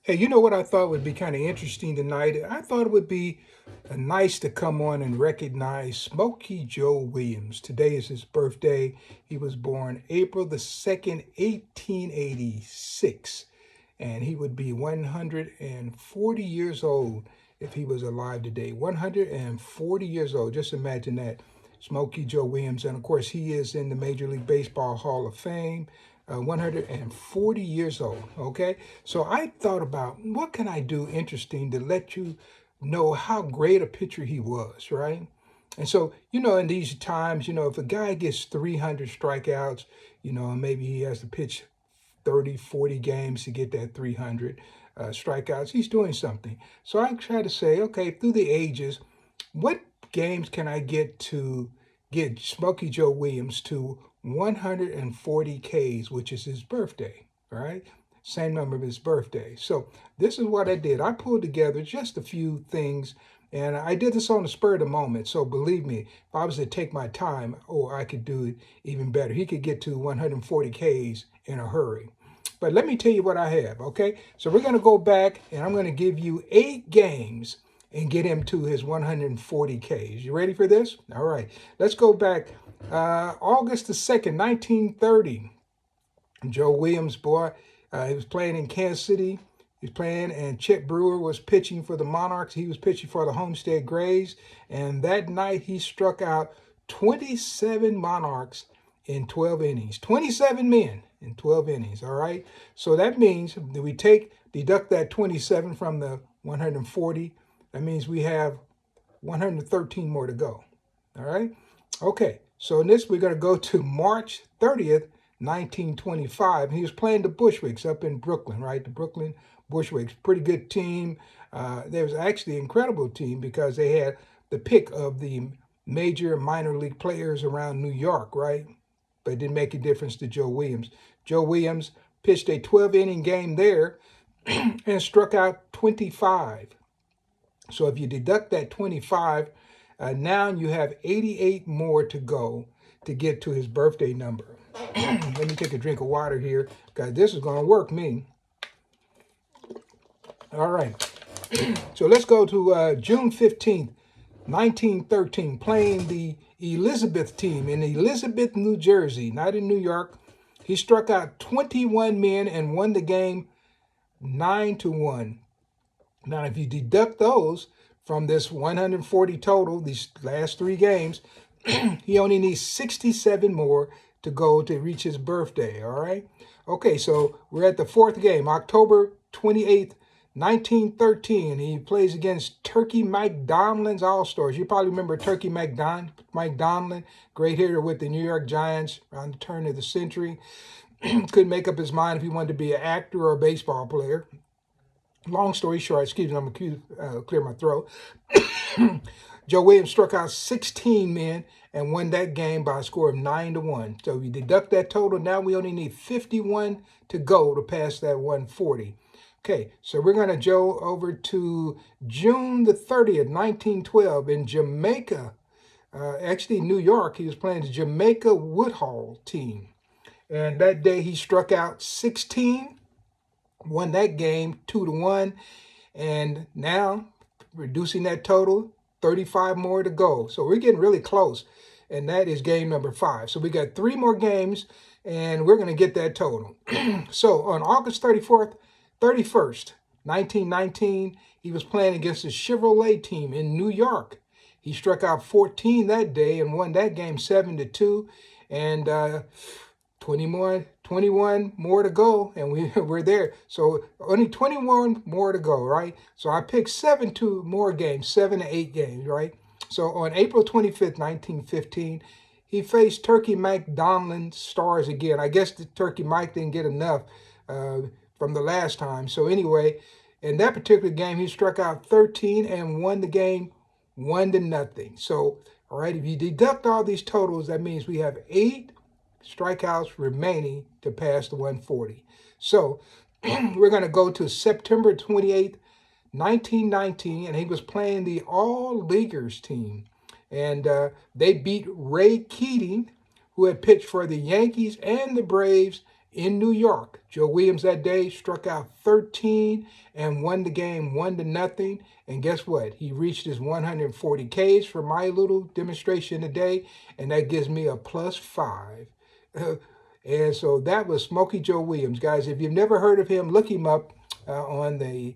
Hey, you know what I thought would be kind of interesting tonight? I thought it would be nice to come on and recognize Smokey Joe Williams. Today is his birthday. He was born April the 2nd, 1886, and he would be 140 years old if he was alive today. 140 years old. Just imagine that. Smokey Joe Williams, and of course, he is in the Major League Baseball Hall of Fame. 140 years old. Okay, so I thought about what can I do interesting to let you know how great a pitcher he was, right? And so, in these times, if a guy gets 300 strikeouts, maybe he has to pitch 30, 40 games to get that 300 strikeouts, he's doing something. So I try to say, okay, through the ages, what games can I get Smokey Joe Williams to 140 Ks, which is his birthday, all right? Same number of his birthday. So this is what I did. I pulled together just a few things, and I did this on the spur of the moment. So believe me, if I was to take my time, I could do it even better. He could get to 140 Ks in a hurry. But let me tell you what I have, okay? So we're going to go back, and I'm going to give you 8 games and get him to his 140 Ks. You ready for this? All right. Let's go back. August the 2nd, 1930. Joe Williams, boy, he was playing in Kansas City. He was playing, and Chet Brewer was pitching for the Monarchs. He was pitching for the Homestead Grays. And that night, he struck out 27 Monarchs in 12 innings. 27 men in 12 innings, all right? So that means that we deduct that 27 from the 140. That means we have 113 more to go, all right? Okay, so in this, we're going to go to March 30th, 1925. He was playing the Bushwicks up in Brooklyn, right? The Brooklyn Bushwicks, pretty good team. There was actually an incredible team because they had the pick of the major minor league players around New York, right? But it didn't make a difference to Joe Williams. Joe Williams pitched a 12-inning game there and struck out 25. So if you deduct that 25, now you have 88 more to go to get to his birthday number. Let me take a drink of water here because this is going to work me. All right. So let's go to June 15th, 1913, playing the Elizabeth team in Elizabeth, New Jersey, not in New York. He struck out 21 men and won the game 9-1. Now, if you deduct those from this 140 total, these last 3 games, he only needs 67 more to go to reach his birthday, all right? Okay, so we're at the 4th game, October 28th, 1913. He plays against Turkey Mike Donlin's All-Stars. You probably remember Turkey Mike Donlin, great hitter with the New York Giants around the turn of the century. Couldn't make up his mind if he wanted to be an actor or a baseball player. Long story short, excuse me, I'm going to clear my throat. Joe Williams struck out 16 men and won that game by a score of 9-1. So we deduct that total. Now we only need 51 to go to pass that 140. Okay, so we're going to go over to June the 30th, 1912 in Jamaica. Actually, New York. He was playing the Jamaica Woodhall team. And that day he struck out 16. Won that game 2-1, and now reducing that total, 35 more to go. So we're getting really close, and that is game number 5. So we got 3 more games, and we're going to get that total. So on August 31st, 1919, he was playing against the Chevrolet team in New York. He struck out 14 that day and won that game 7-2, and 21 more to go, and we're there. So only 21 more to go, right? So I picked 7 to 8 games, right? So on April 25th, 1915, he faced Turkey Mike Donlin Stars again. I guess the Turkey Mike didn't get enough from the last time. So anyway, in that particular game, he struck out 13 and won the game 1-0. So, all right, if you deduct all these totals, that means we have 8 strikeouts remaining to pass the 140. So we're going to go to September 28th, 1919, and he was playing the All-Leaguers team. And they beat Ray Keating, who had pitched for the Yankees and the Braves in New York. Joe Williams that day struck out 13 and won the game 1-0. And guess what? He reached his 140 Ks for my little demonstration today, and that gives me a +5. And so that was Smokey Joe Williams. Guys, if you've never heard of him, look him up on the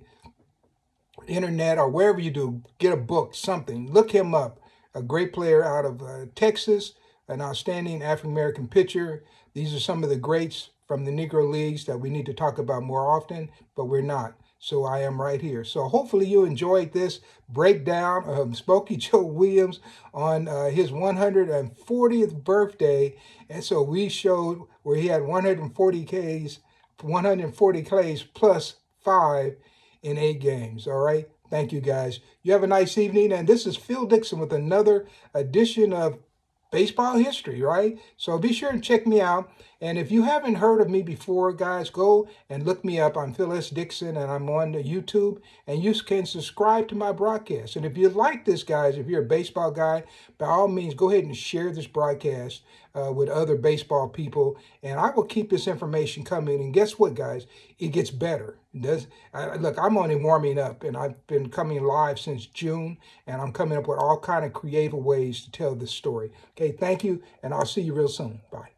internet or wherever you do. Get a book, something. Look him up. A great player out of Texas, an outstanding African-American pitcher. These are some of the greats from the Negro Leagues that we need to talk about more often, but we're not. So I am right here. So hopefully you enjoyed this breakdown of Smokey Joe Williams on his 140th birthday. And so we showed where he had 140 Ks +5 in 8 games. All right. Thank you, guys. You have a nice evening. And this is Phil Dixon with another edition of baseball history, right? So be sure and check me out. And if you haven't heard of me before, guys, go and look me up. I'm Phil S. Dixon, and I'm on the YouTube. And you can subscribe to my broadcast. And if you like this, guys, if you're a baseball guy, by all means, go ahead and share this broadcast with other baseball people. And I will keep this information coming. And guess what, guys? It gets better. Look, I'm only warming up, and I've been coming live since June, and I'm coming up with all kind of creative ways to tell this story. Okay, thank you, and I'll see you real soon. Bye.